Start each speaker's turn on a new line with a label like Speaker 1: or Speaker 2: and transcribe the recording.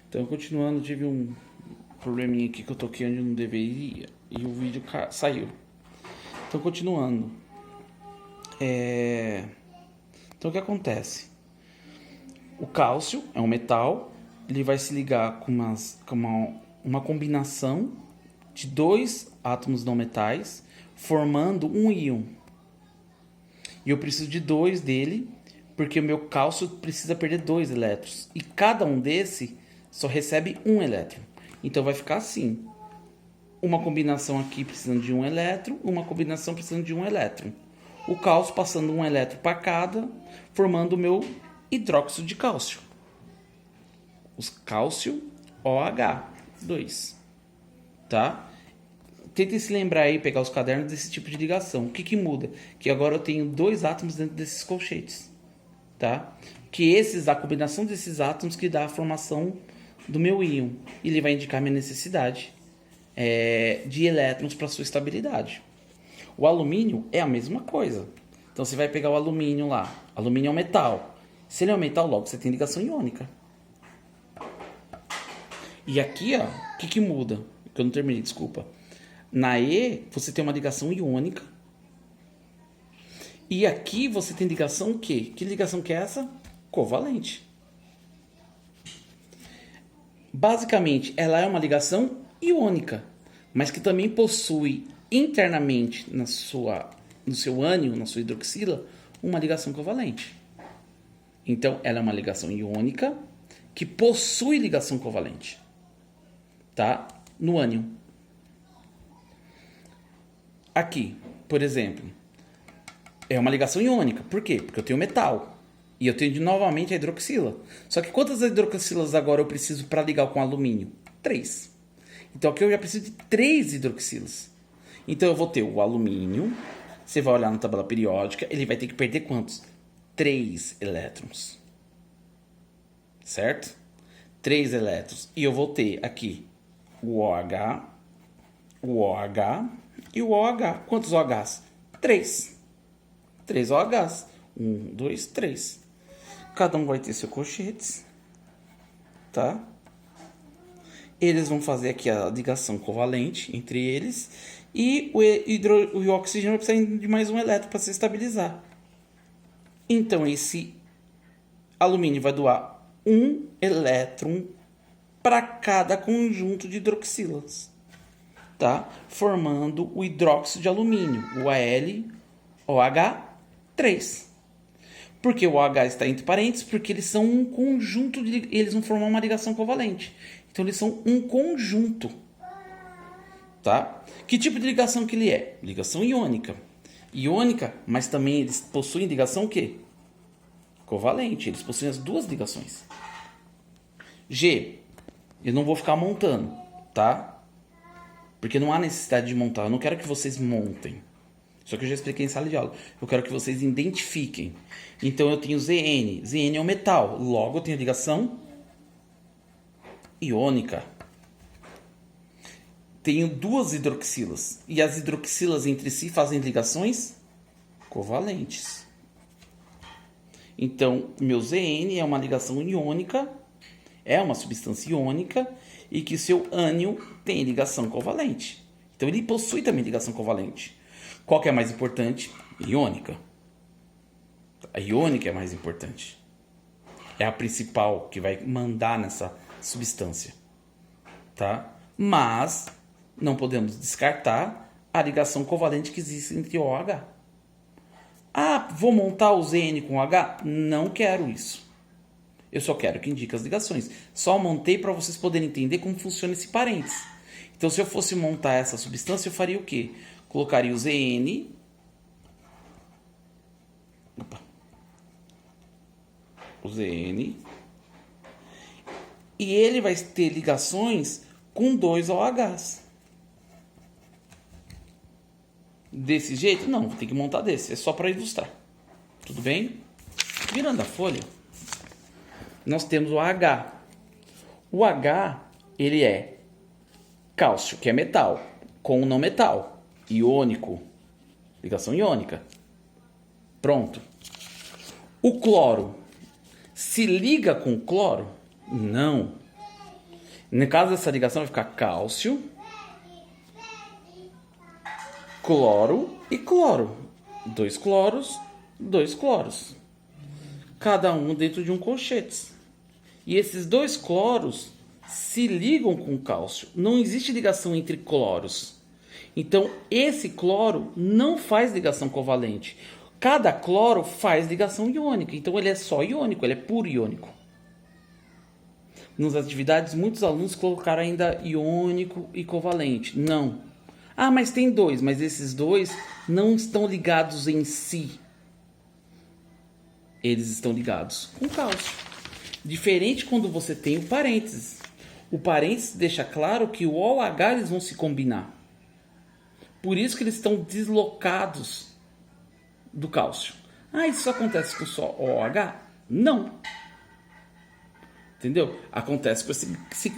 Speaker 1: Então, continuando, tive um probleminha aqui que eu toquei onde não deveria e o vídeo saiu. Então, continuando. Então, o que acontece? O cálcio é um metal, ele vai se ligar com uma combinação de dois átomos não metais, formando um íon. E eu preciso de dois dele, porque o meu cálcio precisa perder 2 elétrons. E cada um desse só recebe 1 elétron. Então vai ficar assim. Uma combinação aqui precisando de 1 elétron, uma combinação precisando de 1 elétron. O cálcio passando 1 elétron para cada, formando o meu hidróxido de cálcio. Os cálcio OH2. Tá? Tentem se lembrar aí, pegar os cadernos desse tipo de ligação. O que muda? Que agora eu tenho 2 átomos dentro desses colchetes. Tá? Que a combinação desses átomos que dá a formação do meu íon. E ele vai indicar minha necessidade de elétrons para sua estabilidade. O alumínio é a mesma coisa. Então você vai pegar o alumínio lá. Alumínio é um metal. Se ele é um metal, logo você tem ligação iônica. E aqui, ó, o que muda? Que eu não terminei, desculpa. Na E, você tem uma ligação iônica. E aqui você tem ligação o quê? Que ligação que é essa? Covalente. Basicamente, ela é uma ligação iônica, mas que também possui internamente no seu ânion, na sua hidroxila, uma ligação covalente. Então, ela é uma ligação iônica que possui ligação covalente, tá? No ânion. Aqui, por exemplo, é uma ligação iônica. Por quê? Porque eu tenho metal. E eu tenho novamente a hidroxila. Só que quantas hidroxilas agora eu preciso para ligar com alumínio? 3. Então aqui eu já preciso de 3 hidroxilas. Então eu vou ter o alumínio. Você vai olhar na tabela periódica. Ele vai ter que perder quantos? 3 elétrons. Certo? 3 elétrons. E eu vou ter aqui o OH, o OH e o OH. Quantos OHs? 3. 3 OHs. 1, 2, 3. Cada um vai ter seu colchetes, tá? Eles vão fazer aqui a ligação covalente entre eles e o oxigênio vai precisar de mais um elétron para se estabilizar. Então esse alumínio vai doar um elétron para cada conjunto de hidroxilas, tá? Formando o hidróxido de alumínio, o AlOH3. Por que o OH está entre parênteses? Porque eles são um conjunto, eles vão formar uma ligação covalente. Então eles são um conjunto. Tá? Que tipo de ligação que ele é? Ligação iônica. Iônica, mas também eles possuem ligação o quê? Covalente. Eles possuem as duas ligações. G. Eu não vou ficar montando, tá? Porque não há necessidade de montar. Eu não quero que vocês montem. Só que eu já expliquei em sala de aula. Eu quero que vocês identifiquem. Então eu tenho Zn. Zn é um metal. Logo eu tenho ligação iônica. Tenho 2 hidroxilas. E as hidroxilas entre si fazem ligações covalentes. Então, meu Zn é uma ligação iônica. É uma substância iônica. E que seu ânion tem ligação covalente. Então ele possui também ligação covalente. Qual que é mais importante? Iônica. A iônica é mais importante. É a principal que vai mandar nessa substância. Tá? Mas não podemos descartar a ligação covalente que existe entre OH. Ah, vou montar o Zn com OH? Não quero isso. Eu só quero que indique as ligações. Só montei para vocês poderem entender como funciona esse parênteses. Então, se eu fosse montar essa substância, eu faria o quê? Colocaria o Zn. O Zn. E ele vai ter ligações com 2 OHs. Desse jeito? Não, vou ter que montar desse. É só para ilustrar. Tudo bem? Virando a folha, nós temos o H. O H, ele é cálcio, que é metal, com não metal. Iônico, ligação iônica. Pronto. O cloro se liga com cloro? Não. No caso dessa ligação vai ficar cálcio, cloro e cloro. 2 cloros, 2 cloros. Cada um dentro de um colchete. E esses 2 cloros se ligam com o cálcio. Não existe ligação entre cloros. Então, esse cloro não faz ligação covalente. Cada cloro faz ligação iônica. Então, ele é só iônico, ele é puro iônico. Nas atividades, muitos alunos colocaram ainda iônico e covalente. Não. Ah, mas tem 2. Mas esses 2 não estão ligados em si. Eles estão ligados com cálcio. Diferente quando você tem o parênteses. O parênteses deixa claro que o OH eles vão se combinar. Por isso que eles estão deslocados do cálcio. Ah, isso acontece com só OH? Não. Entendeu? Acontece com esse